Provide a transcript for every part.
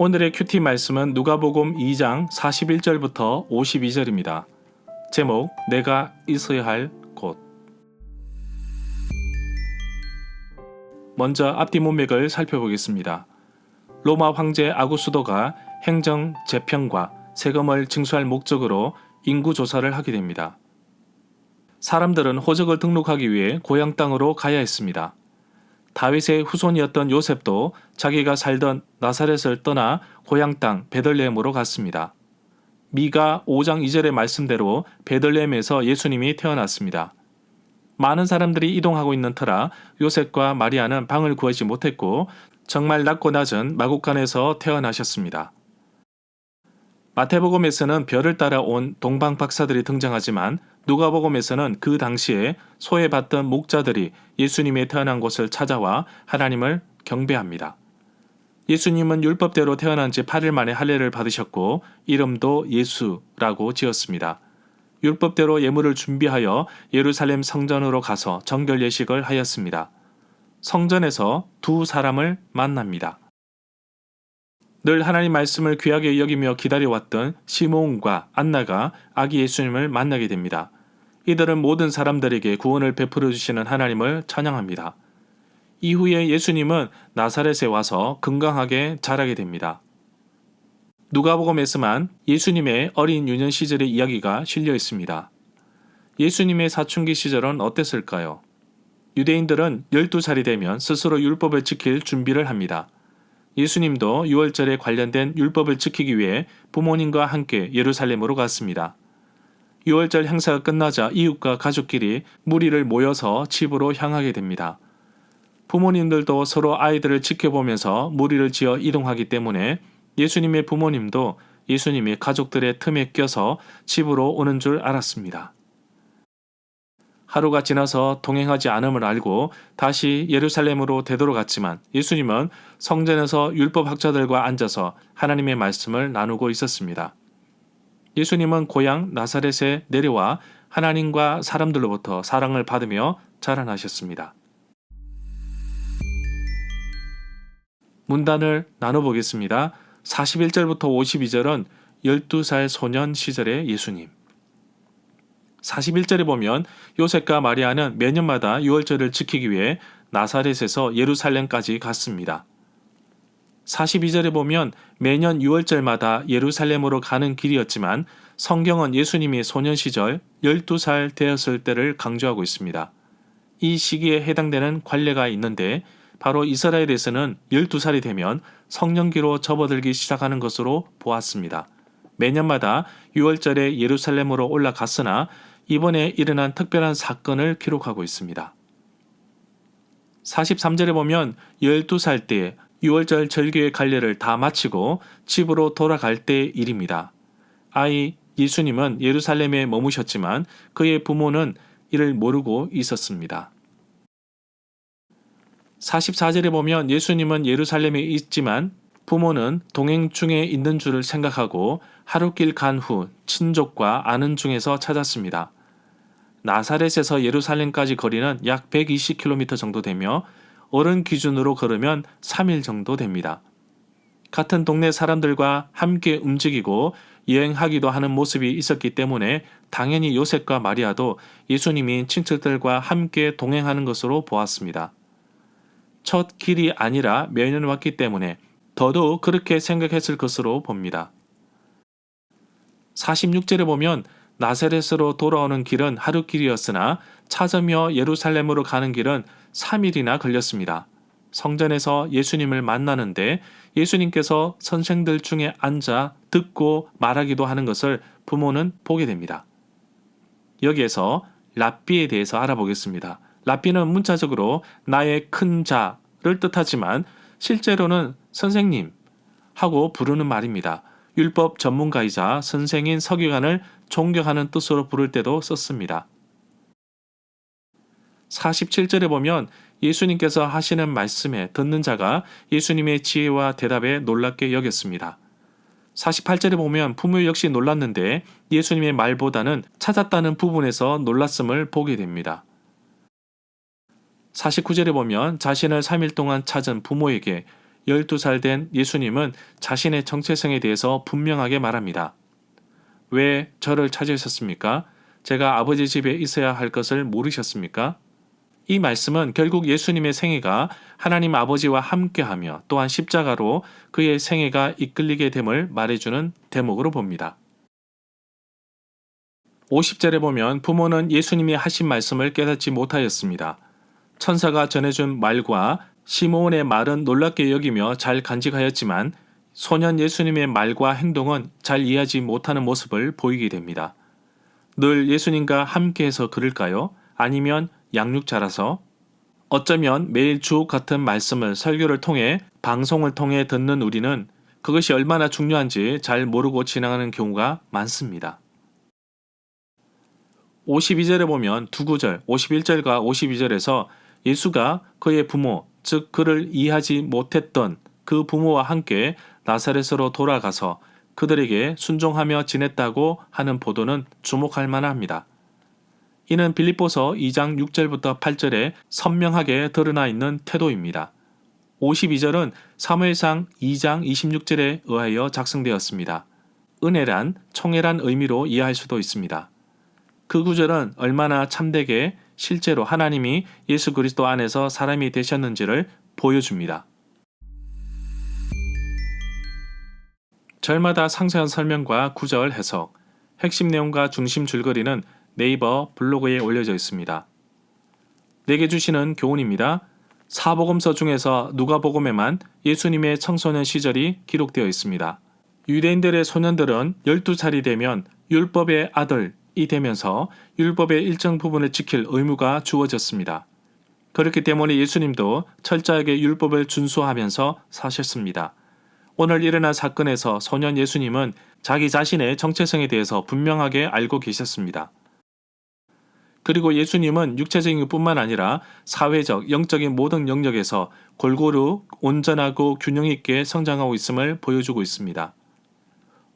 오늘의 큐티 말씀은 누가복음 2장 41절부터 52절입니다. 제목, 내가 있어야 할 곳. 먼저 앞뒤 문맥을 살펴보겠습니다. 로마 황제 아구스도가 행정 재편과 세금을 징수할 목적으로 인구 조사를 하게 됩니다. 사람들은 호적을 등록하기 위해 고향 땅으로 가야 했습니다. 다윗의 후손이었던 요셉도 자기가 살던 나사렛을 떠나 고향 땅 베들레헴으로 갔습니다. 미가 5장 2절의 말씀대로 베들레헴에서 예수님이 태어났습니다. 많은 사람들이 이동하고 있는 터라 요셉과 마리아는 방을 구하지 못했고 정말 낮고 낮은 마국간에서 태어나셨습니다. 마태복음에서는 별을 따라 온 동방 박사들이 등장하지만 누가복음에서는 그 당시에 소외받던 목자들이 예수님이 태어난 곳을 찾아와 하나님을 경배합니다. 예수님은 율법대로 태어난 지 8일 만에 할례를 받으셨고 이름도 예수라고 지었습니다. 율법대로 예물을 준비하여 예루살렘 성전으로 가서 정결 예식을 하였습니다. 성전에서 두 사람을 만납니다. 늘 하나님 말씀을 귀하게 여기며 기다려왔던 시므온과 안나가 아기 예수님을 만나게 됩니다. 이들은 모든 사람들에게 구원을 베풀어 주시는 하나님을 찬양합니다. 이후에 예수님은 나사렛에 와서 건강하게 자라게 됩니다. 누가복음에서만 예수님의 어린 유년 시절의 이야기가 실려 있습니다. 예수님의 사춘기 시절은 어땠을까요? 유대인들은 12살이 되면 스스로 율법을 지킬 준비를 합니다. 예수님도 유월절에 관련된 율법을 지키기 위해 부모님과 함께 예루살렘으로 갔습니다. 유월절 행사가 끝나자 이웃과 가족끼리 무리를 모여서 집으로 향하게 됩니다. 부모님들도 서로 아이들을 지켜보면서 무리를 지어 이동하기 때문에 예수님의 부모님도 예수님이 가족들의 틈에 껴서 집으로 오는 줄 알았습니다. 하루가 지나서 동행하지 않음을 알고 다시 예루살렘으로 되돌아갔지만 예수님은 성전에서 율법학자들과 앉아서 하나님의 말씀을 나누고 있었습니다. 예수님은 고향 나사렛에 내려와 하나님과 사람들로부터 사랑을 받으며 자라나셨습니다. 문단을 나눠보겠습니다. 41절부터 52절은 12살 소년 시절의 예수님. 41절에 보면 요셉과 마리아는 매년마다 유월절을 지키기 위해 나사렛에서 예루살렘까지 갔습니다. 42절에 보면 매년 유월절마다 예루살렘으로 가는 길이었지만 성경은 예수님이 소년 시절 12살 되었을 때를 강조하고 있습니다. 이 시기에 해당되는 관례가 있는데 바로 이스라엘에서는 12살이 되면 성년기로 접어들기 시작하는 것으로 보았습니다. 매년마다 유월절에 예루살렘으로 올라갔으나 이번에 일어난 특별한 사건을 기록하고 있습니다. 43절에 보면 12살 때 유월절 절기의 관례를 다 마치고 집으로 돌아갈 때의 일입니다. 아이 예수님은 예루살렘에 머무셨지만 그의 부모는 이를 모르고 있었습니다. 44절에 보면 예수님은 예루살렘에 있지만 부모는 동행 중에 있는 줄을 생각하고 하루길 간 후 친족과 아는 중에서 찾았습니다. 나사렛에서 예루살렘까지 거리는 약 120km 정도 되며 어른 기준으로 걸으면 3일 정도 됩니다. 같은 동네 사람들과 함께 움직이고 여행하기도 하는 모습이 있었기 때문에 당연히 요셉과 마리아도 예수님이 친척들과 함께 동행하는 것으로 보았습니다. 첫 길이 아니라 매년 왔기 때문에 더더욱 그렇게 생각했을 것으로 봅니다. 46절에 보면 나사렛으로 돌아오는 길은 하루 길이었으나 찾으며 예루살렘으로 가는 길은 3일이나 걸렸습니다. 성전에서 예수님을 만나는데 예수님께서 선생들 중에 앉아 듣고 말하기도 하는 것을 부모는 보게 됩니다. 여기에서 랍비에 대해서 알아보겠습니다. 랍비는 문자적으로 나의 큰 자를 뜻하지만 실제로는 선생님 하고 부르는 말입니다. 율법 전문가이자 선생인 서기관을 존경하는 뜻으로 부를 때도 썼습니다. 47절에 보면 예수님께서 하시는 말씀에 듣는 자가 예수님의 지혜와 대답에 놀랍게 여겼습니다. 48절에 보면 부모 역시 놀랐는데 예수님의 말보다는 찾았다는 부분에서 놀랐음을 보게 됩니다. 49절에 보면 자신을 3일 동안 찾은 부모에게 12살 된 예수님은 자신의 정체성에 대해서 분명하게 말합니다. 왜 저를 찾으셨습니까? 제가 아버지 집에 있어야 할 것을 모르셨습니까? 이 말씀은 결국 예수님의 생애가 하나님 아버지와 함께하며 또한 십자가로 그의 생애가 이끌리게 됨을 말해주는 대목으로 봅니다. 50절에 보면 부모는 예수님이 하신 말씀을 깨닫지 못하였습니다. 천사가 전해준 말과 시므온의 말은 놀랍게 여기며 잘 간직하였지만 소년 예수님의 말과 행동은 잘 이해하지 못하는 모습을 보이게 됩니다. 늘 예수님과 함께해서 그럴까요? 아니면 양육자라서? 어쩌면 매일 주옥 같은 말씀을 설교를 통해 방송을 통해 듣는 우리는 그것이 얼마나 중요한지 잘 모르고 지나가는 경우가 많습니다. 52절에 보면 두 구절 51절과 52절에서 예수가 그의 부모, 즉 그를 이해하지 못했던 그 부모와 함께 나사렛으로 돌아가서 그들에게 순종하며 지냈다고 하는 보도는 주목할 만합니다. 이는 빌립보서 2장 6절부터 8절에 선명하게 드러나 있는 태도입니다. 52절은 사무엘상 2장 26절에 의하여 작성되었습니다. 은혜란 총애란 의미로 이해할 수도 있습니다. 그 구절은 얼마나 참되게 실제로 하나님이 예수 그리스도 안에서 사람이 되셨는지를 보여줍니다. 절마다 상세한 설명과 구절 해석, 핵심 내용과 중심 줄거리는 네이버 블로그에 올려져 있습니다. 내게 주시는 교훈입니다. 사복음서 중에서 누가복음에만 예수님의 청소년 시절이 기록되어 있습니다. 유대인들의 소년들은 12살이 되면 율법의 아들이 되면서 율법의 일정 부분을 지킬 의무가 주어졌습니다. 그렇기 때문에 예수님도 철저하게 율법을 준수하면서 사셨습니다. 오늘 일어난 사건에서 소년 예수님은 자기 자신의 정체성에 대해서 분명하게 알고 계셨습니다. 그리고 예수님은 육체적인 뿐만 아니라 사회적, 영적인 모든 영역에서 골고루 온전하고 균형 있게 성장하고 있음을 보여주고 있습니다.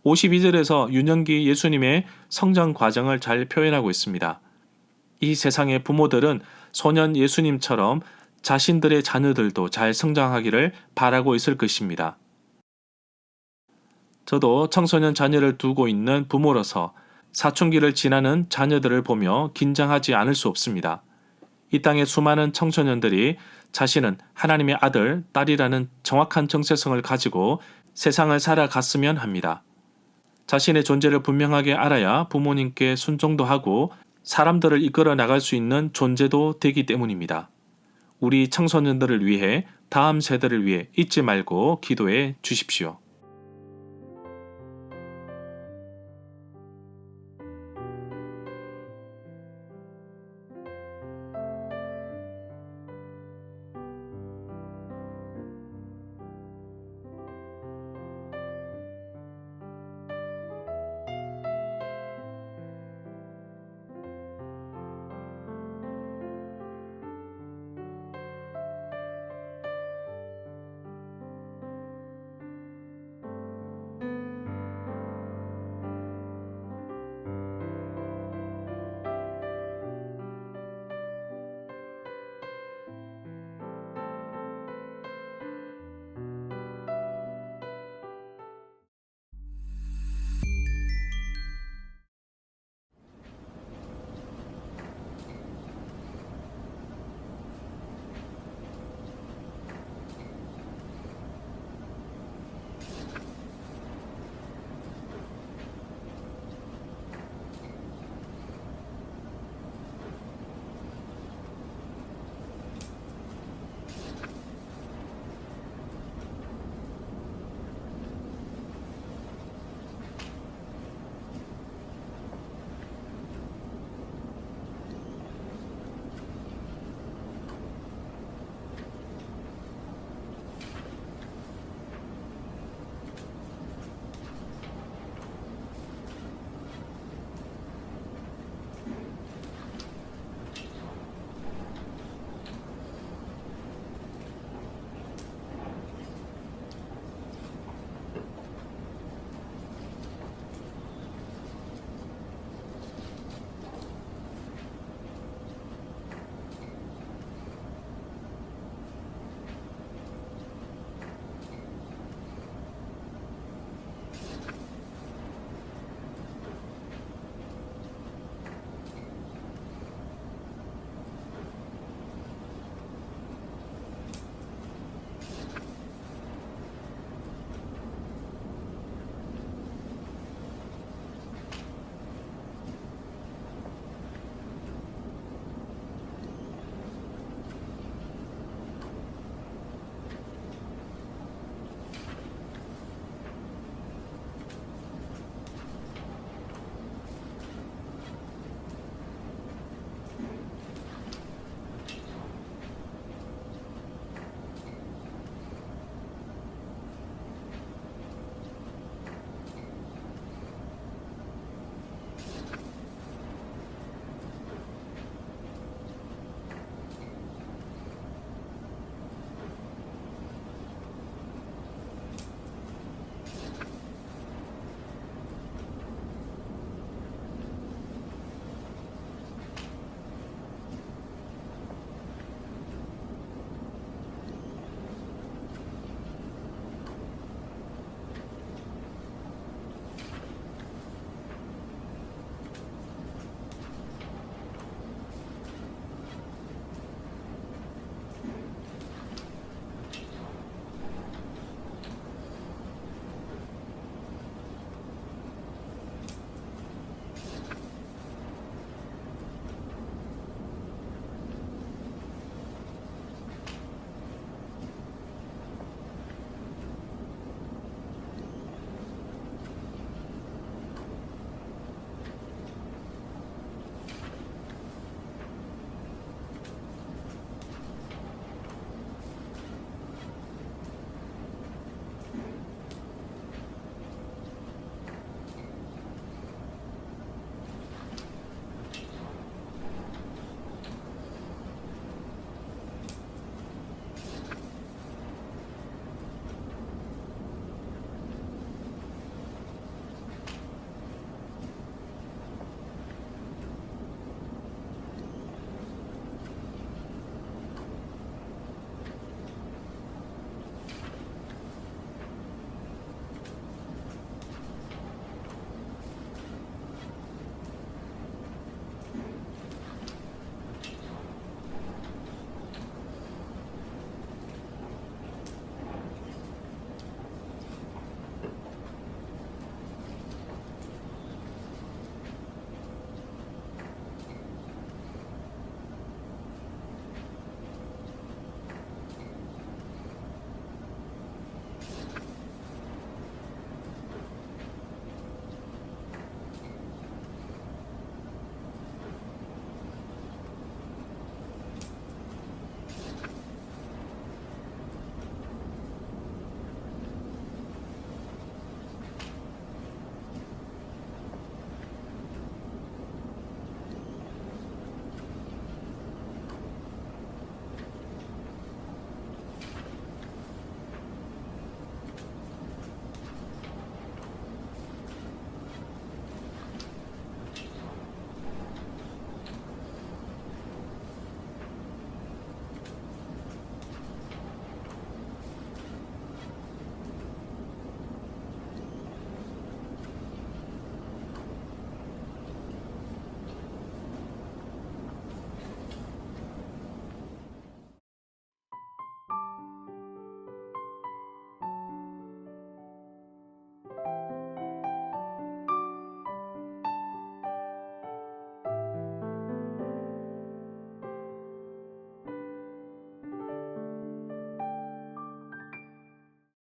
52절에서 유년기 예수님의 성장 과정을 잘 표현하고 있습니다. 이 세상의 부모들은 소년 예수님처럼 자신들의 자녀들도 잘 성장하기를 바라고 있을 것입니다. 저도 청소년 자녀를 두고 있는 부모로서 사춘기를 지나는 자녀들을 보며 긴장하지 않을 수 없습니다. 이 땅의 수많은 청소년들이 자신은 하나님의 아들, 딸이라는 정확한 정체성을 가지고 세상을 살아갔으면 합니다. 자신의 존재를 분명하게 알아야 부모님께 순종도 하고 사람들을 이끌어 나갈 수 있는 존재도 되기 때문입니다. 우리 청소년들을 위해, 다음 세대를 위해 잊지 말고 기도해 주십시오.